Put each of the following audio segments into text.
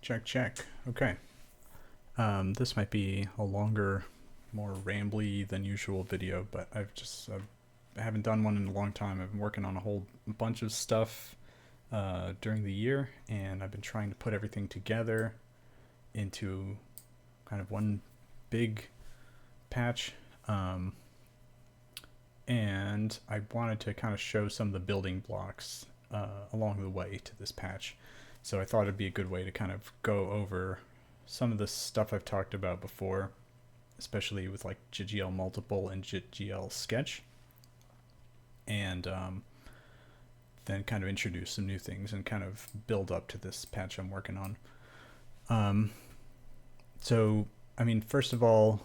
Check, check. Okay. This might be a longer, more rambly than usual video, but I haven't done one in a long time. I've been working on a whole bunch of stuff during the year, and I've been trying to put everything together into kind of one big patch. And I wanted to kind of show some of the building blocks along the way to this patch. So I thought it'd be a good way to kind of go over some of the stuff I've talked about before, especially with like JitGL multiple and JitGL sketch, and then kind of introduce some new things and kind of build up to this patch I'm working on. So, I mean, first of all,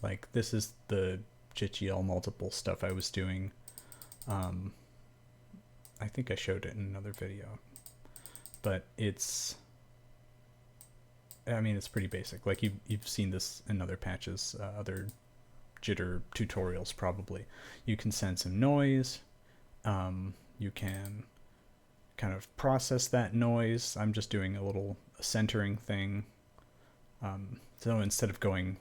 like this is the JitGL multiple stuff I was doing. I think I showed it in another video, but it's pretty basic. Like you've seen this in other patches, other jitter tutorials probably. You can send some noise. You can kind of process that noise. I'm just doing a little centering thing. So instead of going,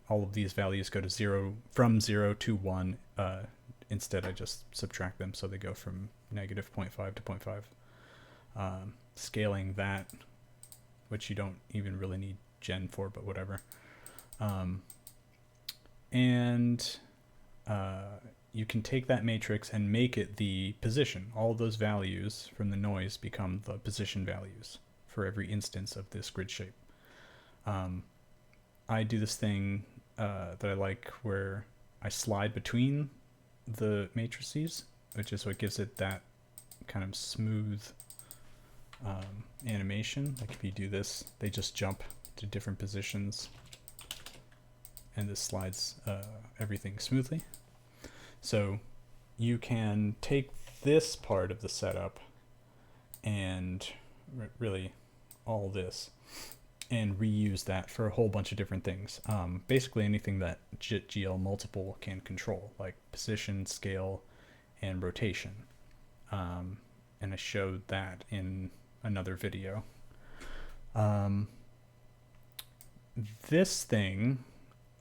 all of these values go to zero, from 0 to 1, instead I just subtract them, so they go from negative 0.5 to 0.5. Scaling that, which you don't even really need gen for, but whatever. You can take that matrix and make it the position. All of those values from the noise become the position values for every instance of this grid shape. I do this thing that I like where I slide between the matrices, which is what gives it that kind of smooth animation. Like if you do this, they just jump to different positions, and this slides everything smoothly. So you can take this part of the setup and really all this and reuse that for a whole bunch of different things. Basically anything that JitGL multiple can control, like position, scale, and rotation. And I showed that in another video. This thing,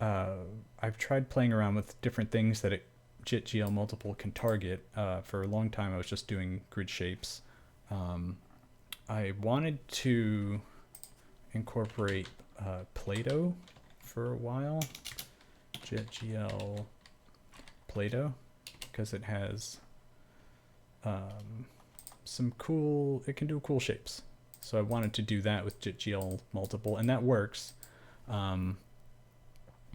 I've tried playing around with different things that JitGL multiple can target. For a long time I was just doing grid shapes. I wanted to incorporate Play-Doh for a while, JitGL Play-Doh, because it has some cool, it can do cool shapes. So I wanted to do that with JitGL multiple, and that works. But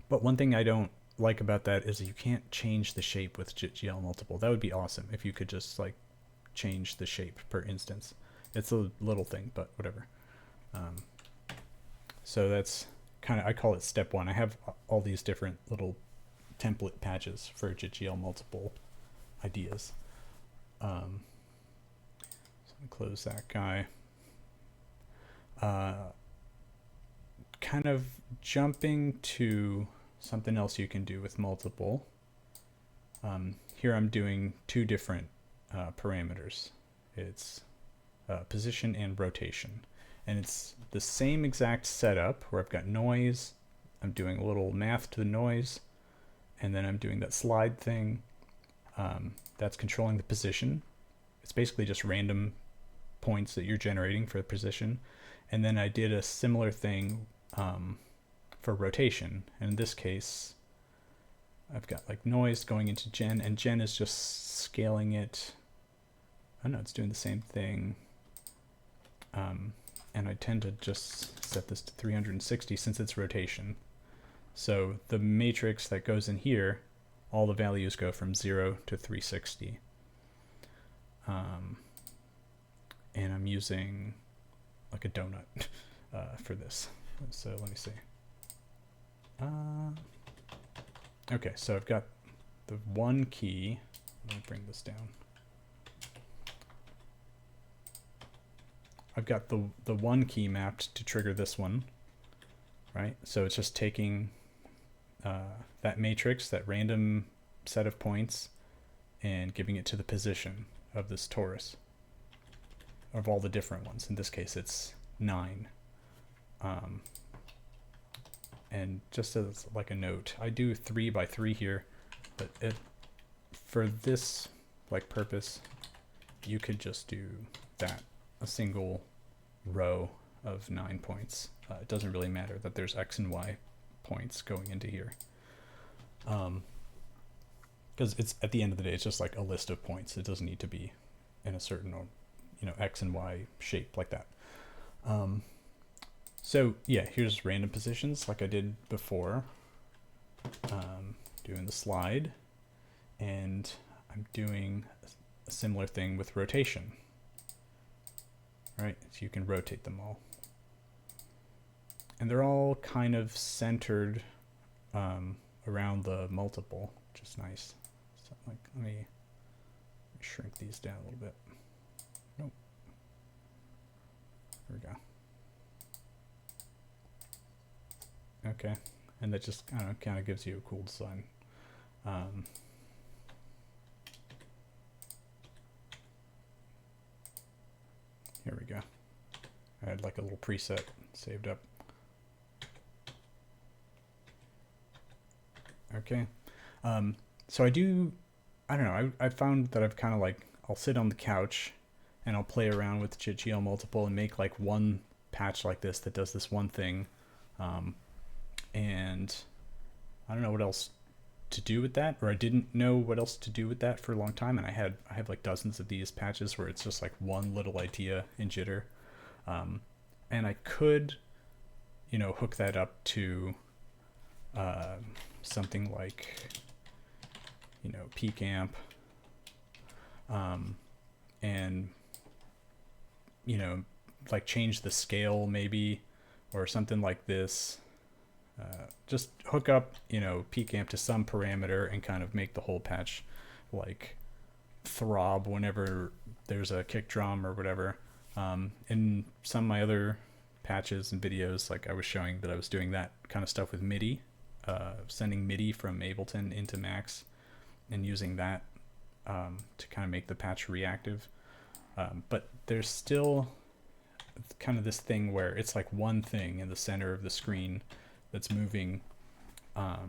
one thing I don't like about that is you can't change the shape with JitGL multiple. That would be awesome if you could just like change the shape per instance. It's a little thing, but whatever. So that's kind of, I call it step one. I have all these different little template patches for JitGL multiple ideas. So I'm gonna close that guy. Kind of jumping to something else you can do with multiple. Here I'm doing two different parameters. It's position and rotation. And it's the same exact setup where I've got noise, I'm doing a little math to the noise, and then I'm doing that slide thing. That's controlling the position. It's basically just random points that you're generating for the position. And then I did a similar thing for rotation. And in this case, I've got like noise going into gen, and gen is just scaling it. Oh no, it's doing the same thing. And I tend to just set this to 360 since it's rotation. So the matrix that goes in here, all the values go from 0 to 360. And I'm using like a donut for this. So let me see. Okay, so I've got the one key. Let me bring this down. I've got the one key mapped to trigger this one, right? So it's just taking that matrix, that random set of points, and giving it to the position of this torus, of all the different ones. In this case, it's 9. And just as like a note, I do 3 by 3 here, but for this like purpose, you could just do that, a single row of 9 points. It doesn't really matter that there's X and Y points going into here. Because it's, at the end of the day, it's just like a list of points. It doesn't need to be in a certain, X and Y shape like that. So yeah, here's random positions like I did before, doing the slide, and I'm doing a similar thing with rotation. Right, so you can rotate them all. And they're all kind of centered around the multiple, which is nice. So like, let me shrink these down a little bit. Nope. There we go. Okay, and that just, I don't know, kind of gives you a cool design. Here we go. I had like a little preset saved up. Okay, so I don't know, I found that I've kind of like, I'll sit on the couch and I'll play around with JitGL multiple and make like one patch like this that does this one thing. And I don't know what else to do with that, or I didn't know what else to do with that for a long time, and I have like dozens of these patches where it's just like one little idea in jitter, and I could hook that up to something like pcamp, and like change the scale maybe, or something like this. Just hook up, pcamp to some parameter and kind of make the whole patch like throb whenever there's a kick drum or whatever. In some of my other patches and videos, like I was showing that I was doing that kind of stuff with MIDI, sending MIDI from Ableton into Max and using that to kind of make the patch reactive. But there's still kind of this thing where it's like one thing in the center of the screen that's moving, not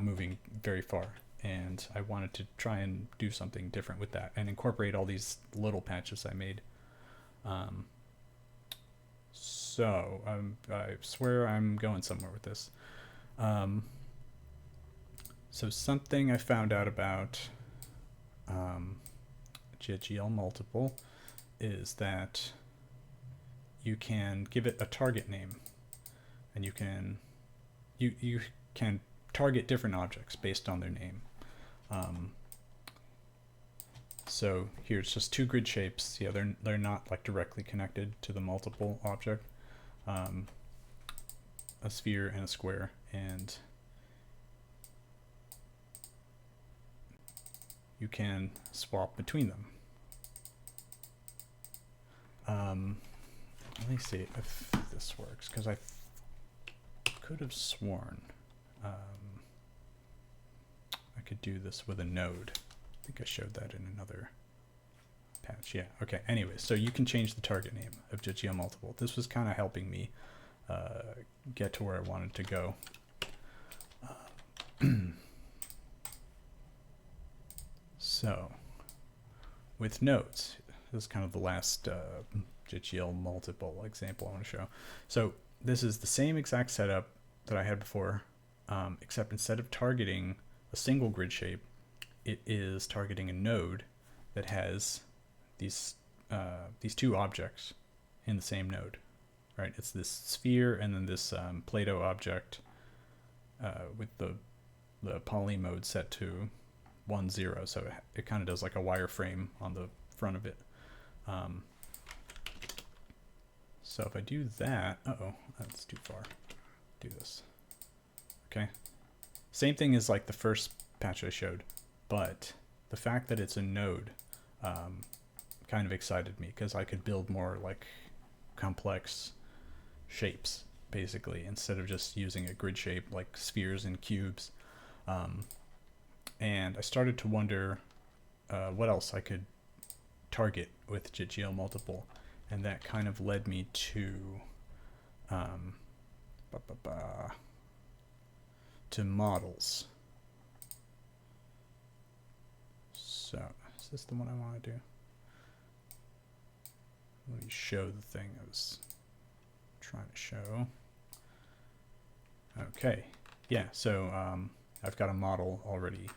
moving very far. And I wanted to try and do something different with that and incorporate all these little patches I made. So I swear I'm going somewhere with this. So something I found out about JitGL multiple is that you can give it a target name. And you can target different objects based on their name. So here it's just two grid shapes. Yeah, they're not like directly connected to the multiple object. A sphere and a square, and you can swap between them. Let me see if this works, because I could have sworn I could do this with a node. I think I showed that in another patch. Yeah, okay. Anyway, so you can change the target name of JitGL multiple. This was kind of helping me get to where I wanted to go. So with nodes, this is kind of the last JitGL multiple example I want to show. So this is the same exact setup that I had before, except instead of targeting a single grid shape, it is targeting a node that has these two objects in the same node, right? It's this sphere and then this Play-Doh object with the poly mode set to 1, 0, so it kind of does like a wireframe on the front of it. So if I do that, that's too far. Do this. Okay. Same thing as like the first patch I showed, but the fact that it's a node kind of excited me, because I could build more like complex shapes basically, instead of just using a grid shape like spheres and cubes. And I started to wonder what else I could target with JitGL multiple. And that kind of led me to to models. So is this the one I want to do? Let me show the thing I was trying to show. Okay, yeah, so I've got a model already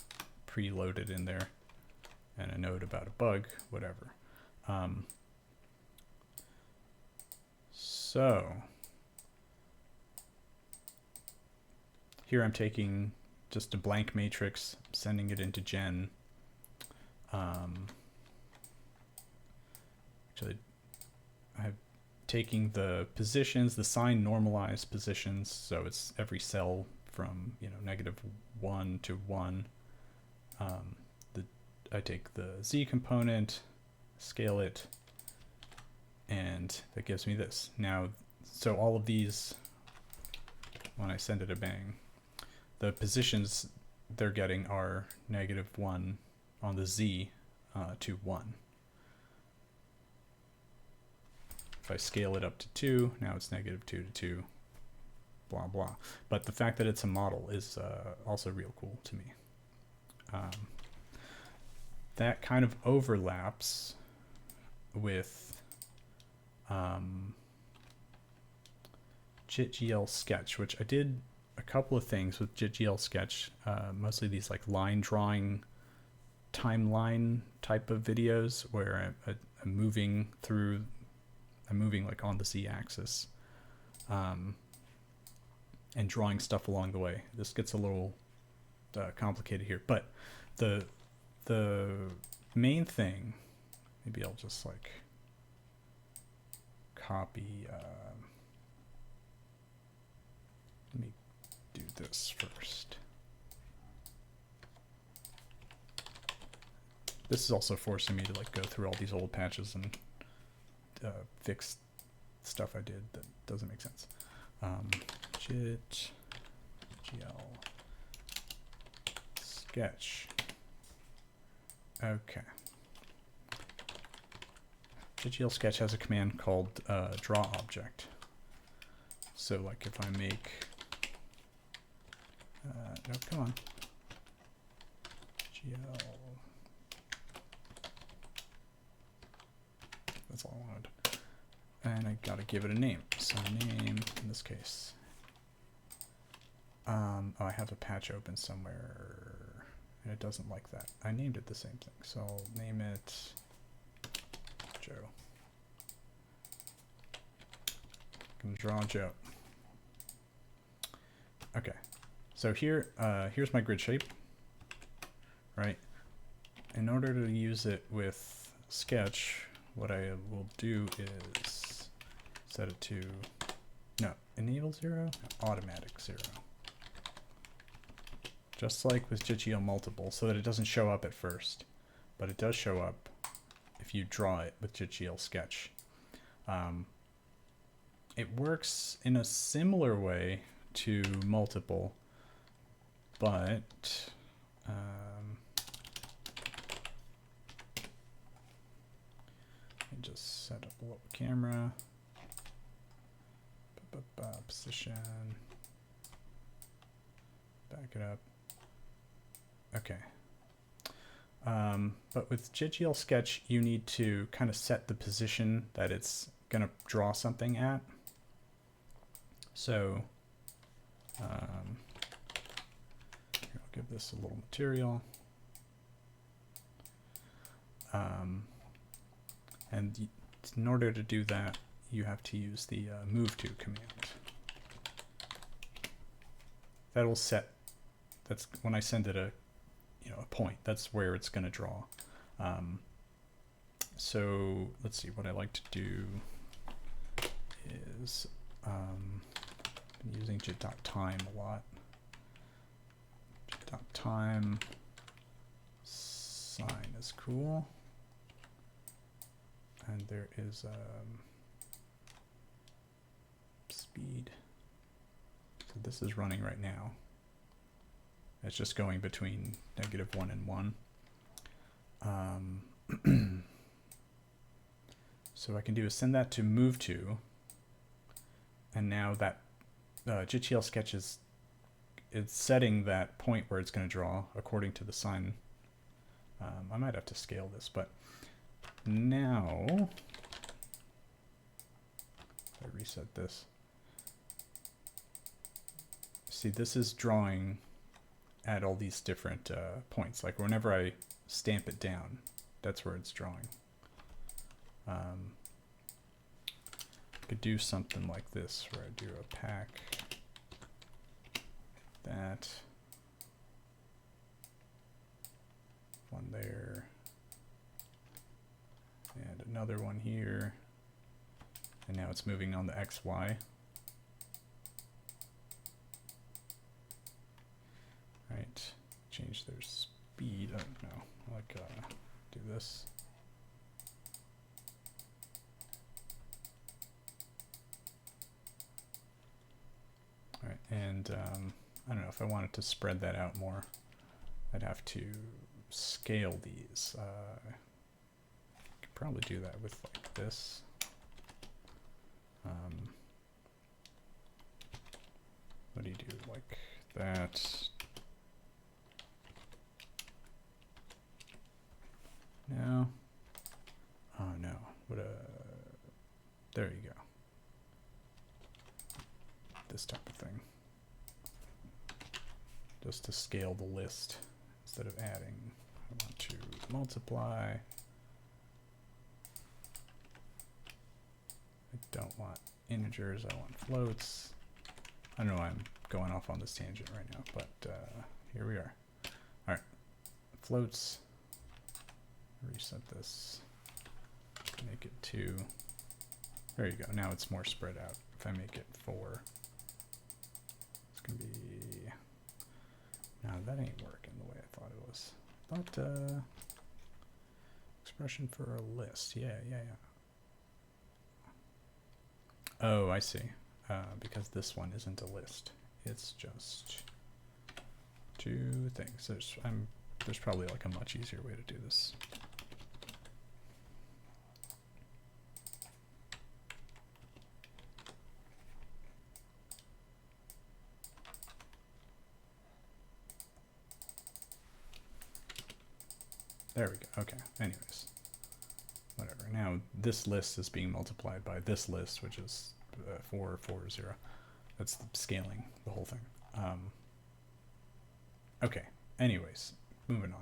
preloaded in there and a note about a bug, whatever. So here I'm taking just a blank matrix, sending it into gen. Actually, I'm taking the positions, the sign normalized positions, so it's every cell from -1 to 1. I take the z component, scale it, and that gives me this. Now, so all of these, when I send it a bang, the positions they're getting are -1 on the z to 1. If I scale it up to 2, now it's -2 to 2, blah, blah. But the fact that it's a model is also real cool to me. That kind of overlaps with JitGL Sketch, which I did a couple of things with JitGL Sketch, mostly these like line drawing timeline type of videos where I'm moving like on the z-axis and drawing stuff along the way. This gets a little complicated here, but the main thing, maybe I'll just like copy, let me do this first. This is also forcing me to like go through all these old patches and fix stuff I did that doesn't make sense. JitGL Sketch. Okay. JitGL Sketch has a command called draw object. So like if I make, no, come on. GL. That's all I wanted. And I gotta give it a name. So name, in this case. Oh, I have a patch open somewhere, and it doesn't like that. I named it the same thing, so I'll name it Joe. I'm gonna draw Joe. Okay, so here, here's my grid shape, right? In order to use it with Sketch, what I will do is set it to, no, enable 0, automatic 0. Just like with JitGL multiple, so that it doesn't show up at first, but it does show up if you draw it with JitGL Sketch. It works in a similar way to multiple, but just set up a little camera, position, back it up. Okay. But with JitGL Sketch, you need to kind of set the position that it's going to draw something at. So I'll give this a little material. And in order to do that, you have to use the move to command. That will set, that's when I send it a point, that's where it's going to draw. So let's see, what I like to do is I'm using jit.time a lot. Jit.time sign is cool. And there is speed. So this is running right now. It's just going between -1 and 1. So what I can do is send that to move to, and now that jitter sketch is setting that point where it's going to draw according to the sun. I might have to scale this, but now if I reset this, see, this is drawing at all these different points. Like whenever I stamp it down, that's where it's drawing. I could do something like this where I do a pack that, one there, and another one here, and now it's moving on the XY. Right, change their speed. Oh no, like do this. All right, and I don't know if I wanted to spread that out more, I'd have to scale these. I could probably do that with like this. What do you do? Like that. No. Oh no. What a. There you go. This type of thing. Just to scale the list instead of adding. I want to multiply. I don't want integers, I want floats. I don't know why I'm going off on this tangent right now, but here we are. All right, floats. Reset this. Make it 2. There you go. Now it's more spread out. If I make it 4, it's gonna be. No, that ain't working the way I thought it was. But expression for a list. Yeah. Oh, I see. Because this one isn't a list. It's just 2 things. There's probably like a much easier way to do this. There we go. Okay. Anyways, whatever. Now this list is being multiplied by this list, which is 4, 4, 0. That's scaling the whole thing. Okay. Anyways, moving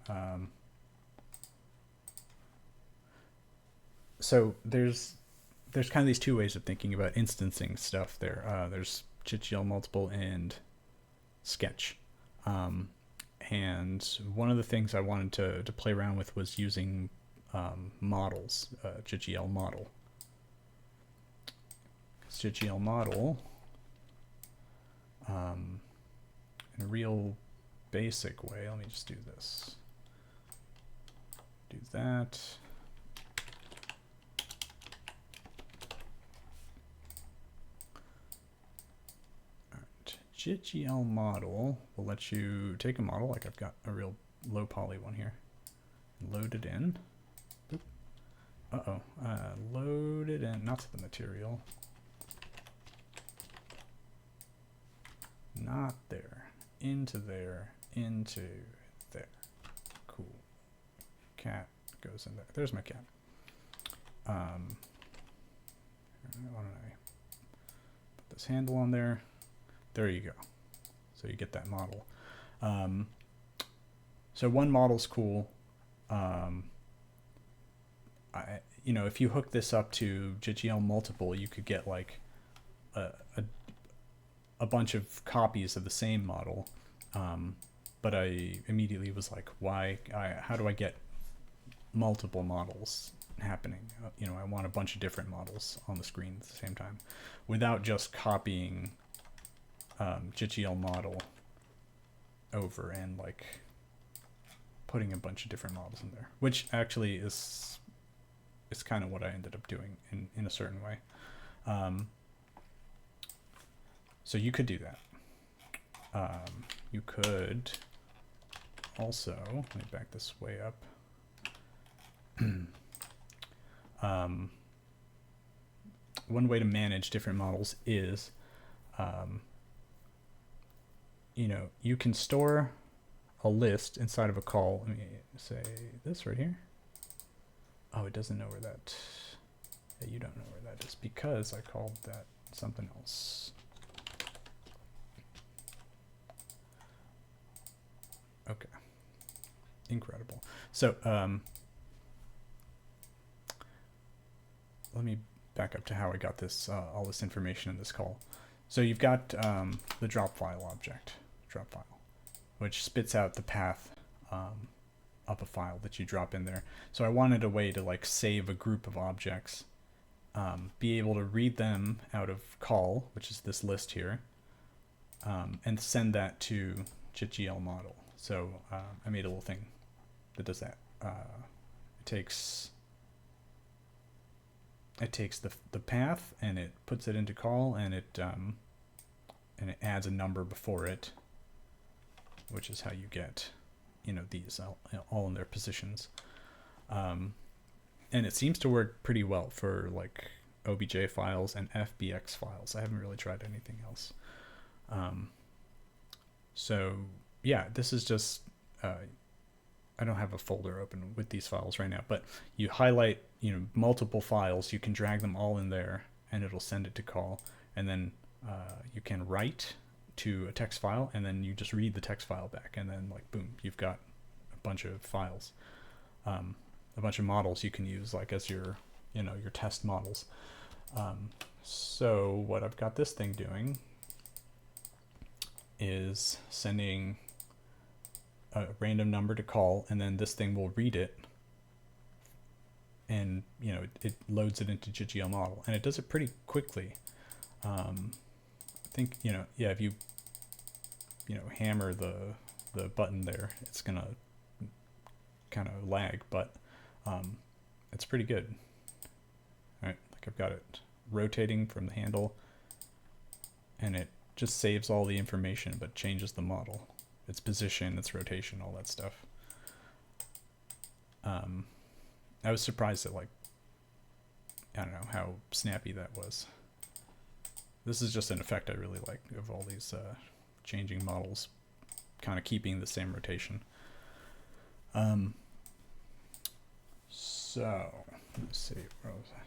on. So there's kind of these 2 ways of thinking about instancing stuff there. There's jitter multiple and sketch. And one of the things I wanted to play around with was using models, jitter model. Jitter model, in a real basic way, let me just do this. Do that. jitter model will let you take a model, like I've got a real low poly one here, load it in. Load it in, not to the material. Not there, into there, into there. Cool. Cat goes in there. There's my cat. Why don't I put this handle on there? There you go. So you get that model. So one model's cool. If you hook this up to jitter multiple, you could get like a bunch of copies of the same model. But I immediately was like, how do I get multiple models happening? I want a bunch of different models on the screen at the same time without just copying jitter model over and like putting a bunch of different models in there, which actually is kind of what I ended up doing in a certain way. So you could do that. You could also, let me back this way up. one way to manage different models is, you can store a list inside of a call. Let me say this right here. Oh, it doesn't know where that. Yeah, you don't know where that is because I called that something else. Okay. Incredible. So let me back up to how I got this all this information in this call. So you've got the drop file object, which spits out the path of a file that you drop in there. So I wanted a way to like save a group of objects, be able to read them out of call, which is this list here, and send that to JIT model. So I made a little thing that does that. It takes the path and it puts it into call, and it adds a number before it, which is how you get these all in their positions. And it seems to work pretty well for like OBJ files and FBX files. I haven't really tried anything else. So yeah, this is just I don't have a folder open with these files right now, but you highlight multiple files, you can drag them all in there and it'll send it to call, and then you can write to a text file, and then you just read the text file back, and then like boom, you've got a bunch of files, a bunch of models you can use like as your your test models. So what I've got this thing doing is sending a random number to call, and then this thing will read it, and it loads it into JIT model, and it does it pretty quickly. I think yeah, if you hammer the button there, it's gonna kind of lag, but it's pretty good. All right, like I've got it rotating from the handle, and it just saves all the information but changes the model, its position, its rotation, all that stuff. I was surprised at, like, I don't know how snappy that was. This is just an effect I really like, of all these changing models kind of keeping the same rotation. So let's see, where was I?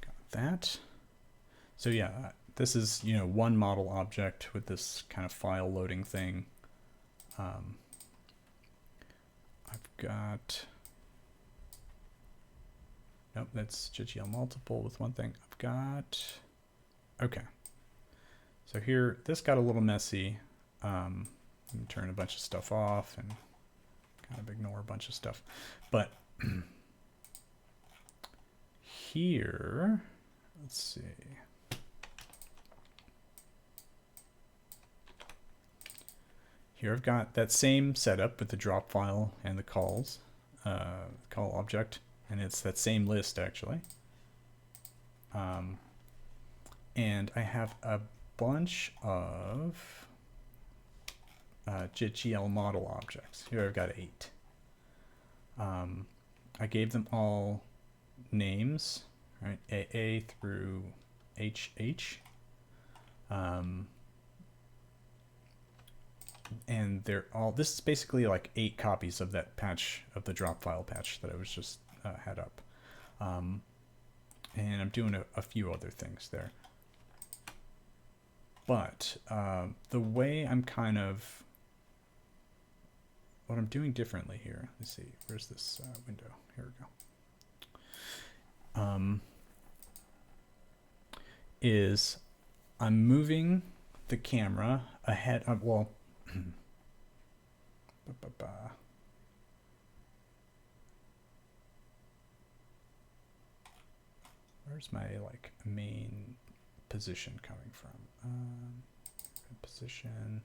Got that. So yeah, this is one model object with this kind of file loading thing. I've got, nope, that's JIT multiple with one thing. I've got, okay. So here, this got a little messy. Let me turn a bunch of stuff off and kind of ignore a bunch of stuff. But here, let's see. Here I've got that same setup with the drop file and the calls, call object, and it's that same list actually. And I have a bunch of JIT model objects. Here I've got 8. I gave them all names, right? AA through HH. And they're all, this is basically like 8 copies of that patch, of the drop file patch that I was just had up. And I'm doing a few other things there. But the way I'm kind of, what I'm doing differently here, let's see, where's this window? Here we go. Is I'm moving the camera ahead of, well, where's my like main position coming from? Position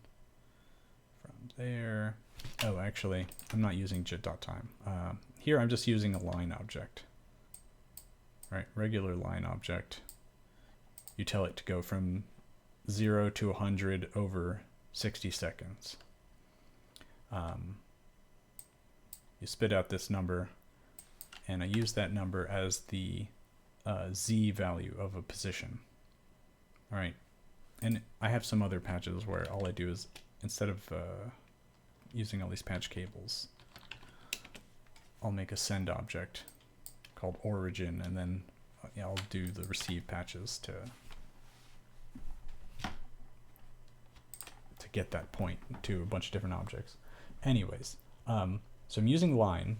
from there. Oh, actually, I'm not using jit.time. Here I'm just using a line object. Right, regular line object. You tell it to go from 0 to 100 over 60 seconds. You spit out this number, and I use that number as the Z value of a position. All right, and I have some other patches where all I do is, instead of using all these patch cables, I'll make a send object called origin, and then I'll do the receive patches to get that point to a bunch of different objects. Anyways, so I'm using line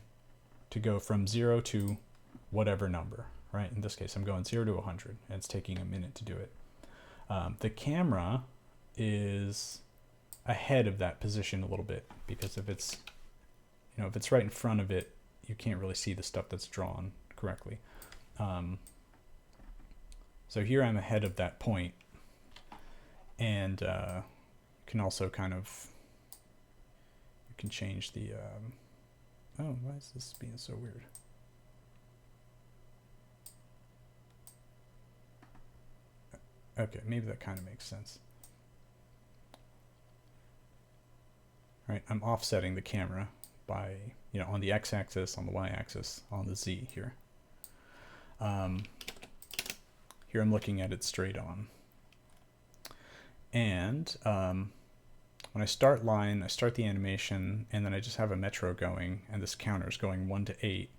to go from 0 to whatever number, right? In this case, I'm going 0 to 100, and it's taking a minute to do it. The camera is ahead of that position a little bit, because if it's, if it's right in front of it, you can't really see the stuff that's drawn correctly. So here I'm ahead of that point, and you can also kind of, you can change the, oh, why is this being so weird? Okay, maybe that kind of makes sense. All right, I'm offsetting the camera by, on the x-axis, on the y-axis, on the z here. Here I'm looking at it straight on. And when I start line, I start the animation, and then I just have a metro going, and this counter is going 1 to 8.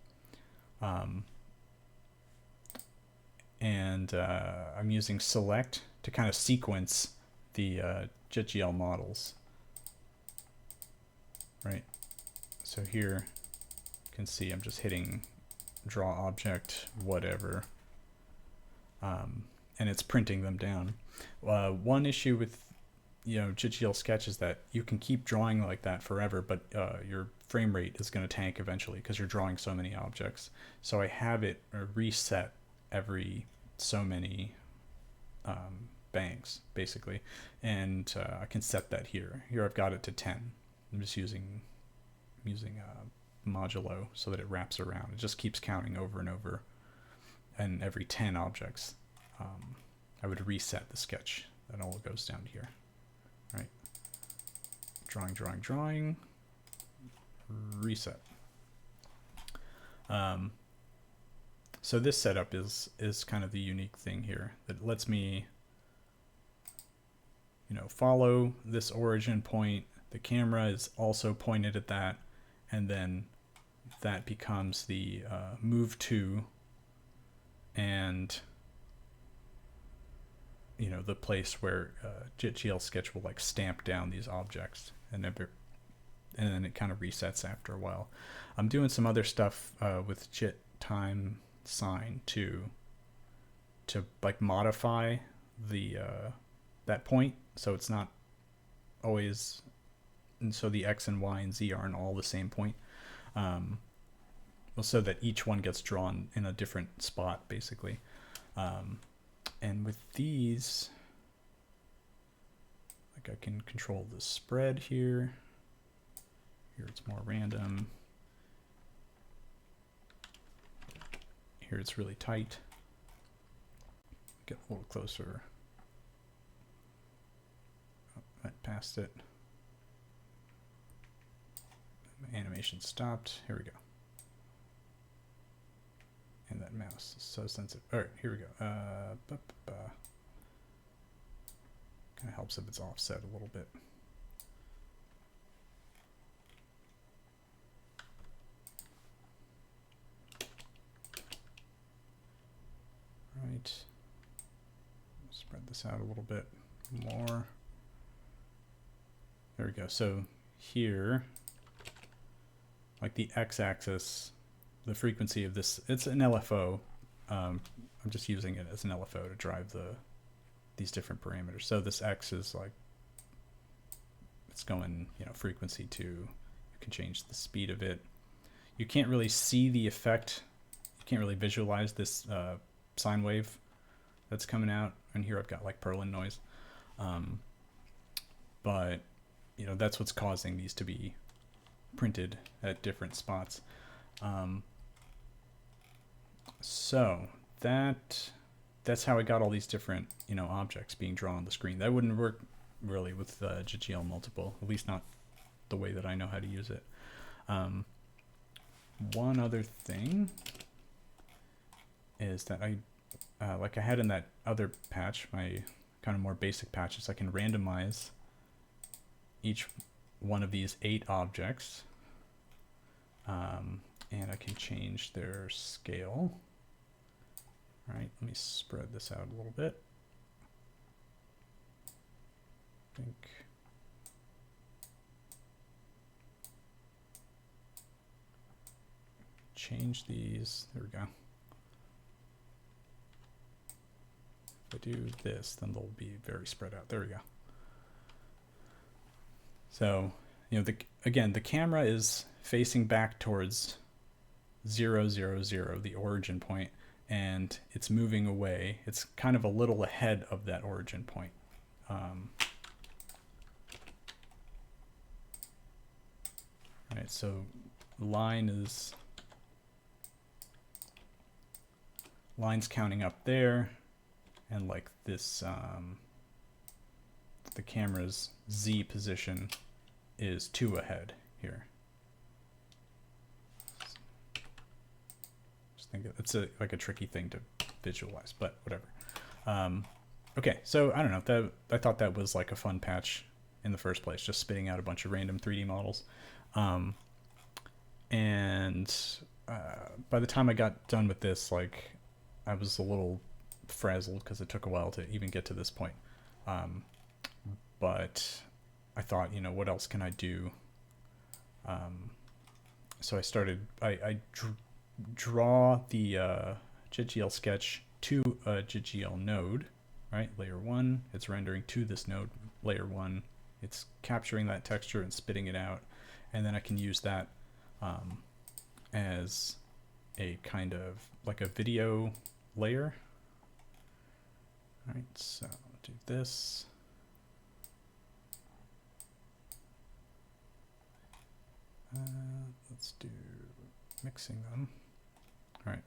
And I'm using select to kind of sequence the JitGL models. Right. So here you can see I'm just hitting draw object, whatever, and it's printing them down. One issue with JitGL Sketch is that you can keep drawing like that forever, but your frame rate is going to tank eventually because you're drawing so many objects. So I have it reset every so many bangs, basically, and I can set that here. Here I've got it to 10. I'm just using modulo so that it wraps around. It just keeps counting over and over, and every 10 objects I would reset the sketch. That all goes down here. Right, drawing, drawing, drawing, reset. So this setup is kind of the unique thing here that lets me follow this origin point. The camera is also pointed at that, and then that becomes the move to, and the place where JitGL Sketch will like stamp down these objects, and then it kind of resets after a while. I'm doing some other stuff with JIT time sign to like modify the that point so it's not always, and so the X and Y and Z aren't all the same point, so that each one gets drawn in a different spot, basically. And with these, like, I can control the spread here. Here it's more random. Here it's really tight. Get a little closer. Oh, went past it. My animation stopped. Here we go. And that mouse is so sensitive. All right, here we go. Kind of helps if it's offset a little bit. Right. Spread this out a little bit more. There we go. So here, like the x-axis, the frequency of this, it's an LFO. I'm just using it as an LFO to drive these different parameters. So this X is like, it's going, frequency to, you can change the speed of it. You can't really see the effect. You can't really visualize this sine wave that's coming out. And here I've got like Perlin noise. But, that's what's causing these to be printed at different spots. So that's how I got all these different objects being drawn on the screen. That wouldn't work really with JitGL multiple, at least not the way that I know how to use it. One other thing is that like I had in that other patch, my kind of more basic patches, I can randomize each one of these 8 objects, and I can change their scale. All right, let me spread this out a little bit. I think change these. There we go. If I do this, then they'll be very spread out. There we go. So, you know, again, the camera is facing back towards 0, 0, 0, the origin point, and it's moving away. It's kind of a little ahead of that origin point. Right, so line's counting up there, and like this, the camera's Z position is 2 ahead here. Just think it's like a tricky thing to visualize, but whatever. Okay, so I don't know. I thought that was like a fun patch in the first place, just spitting out a bunch of random 3D models. And by the time I got done with this, like, I was a little frazzled because it took a while to even get to this point. But I thought, you know, what else can I do? So I started, I draw the JitGL sketch to a JitGL node, right? Layer 1, it's rendering to this node, layer 1. It's capturing that texture and spitting it out. And then I can use that as a kind of like a video layer. All right, so I'll do this. Let's do mixing them. All right,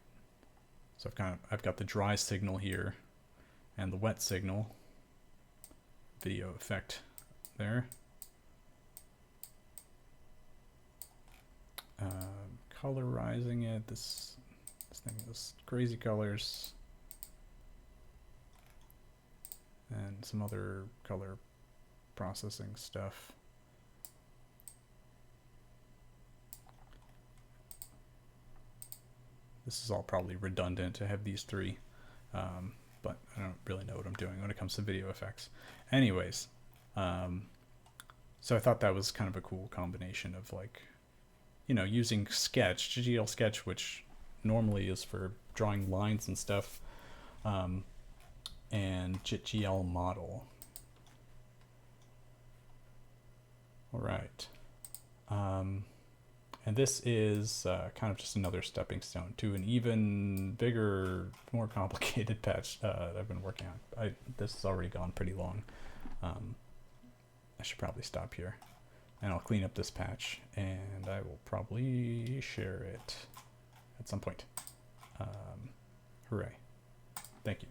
so I've got the dry signal here and the wet signal, video effect there. Colorizing it, this thing is crazy colors and some other color processing stuff. This is all probably redundant to have these 3, but I don't really know what I'm doing when it comes to video effects. Anyways, so I thought that was kind of a cool combination of, like, you know, using Sketch, JitGL Sketch, which normally is for drawing lines and stuff, and JitGL Model. All right. And this is kind of just another stepping stone to an even bigger, more complicated patch that I've been working on. This has already gone pretty long. I should probably stop here. And I'll clean up this patch, and I will probably share it at some point. Hooray. Thank you.